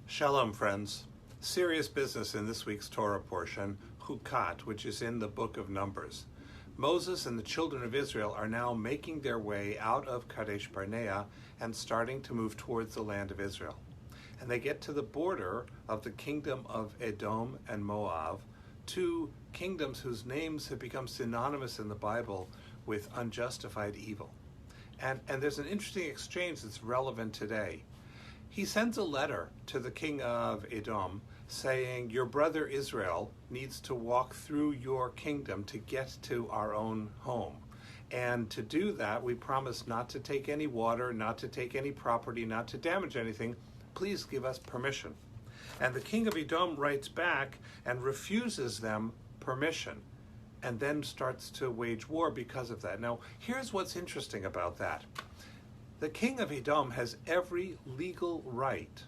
Shalom, friends. Serious business in this week's Torah portion, Hukkat, which is in the book of Numbers. Moses and the children of Israel are now making their way out of Kadesh Barnea and starting to move towards the land of Israel. And they get to the border of the kingdom of Edom and Moab, two kingdoms whose names have become synonymous in the Bible with unjustified evil. And there's an interesting exchange that's relevant today. He sends a letter to the king of Edom saying, your brother Israel needs to walk through your kingdom to get to our own home. And to do that, we promise not to take any water, not to take any property, not to damage anything. Please give us permission. And the king of Edom writes back and refuses them permission, and then starts to wage war because of that. Now, here's what's interesting about that. The king of Edom has every legal right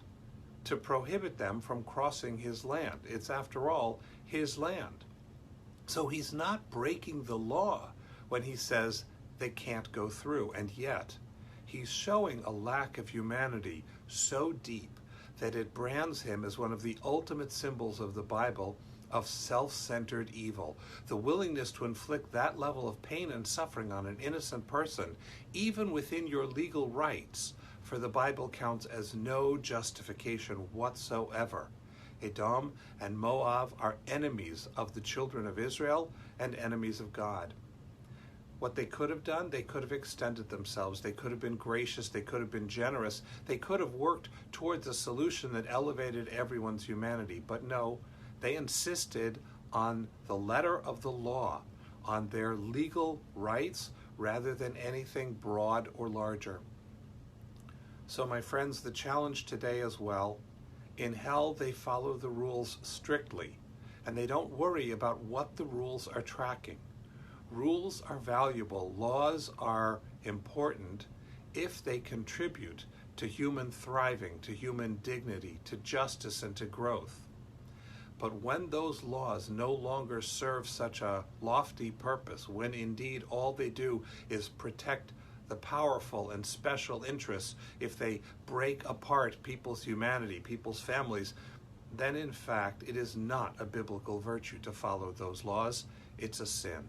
to prohibit them from crossing his land. It's, after all, his land. So he's not breaking the law when he says they can't go through. And yet, he's showing a lack of humanity so deep that it brands him as one of the ultimate symbols of the Bible of self-centered evil. The willingness to inflict that level of pain and suffering on an innocent person, even within your legal rights, for the Bible counts as no justification whatsoever. Edom and Moab are enemies of the children of Israel and enemies of God. What they could have done, they could have extended themselves. They could have been gracious. They could have been generous. They could have worked towards a solution that elevated everyone's humanity. But no, they insisted on the letter of the law, on their legal rights, rather than anything broad or larger. So, my friends, the challenge today as well, in hell they follow the rules strictly, and they don't worry about what the rules are tracking. Rules are valuable, laws are important if they contribute to human thriving, to human dignity, to justice, and to growth. But when those laws no longer serve such a lofty purpose, when indeed all they do is protect the powerful and special interests, if they break apart people's humanity, people's families, then in fact it is not a biblical virtue to follow those laws. It's a sin.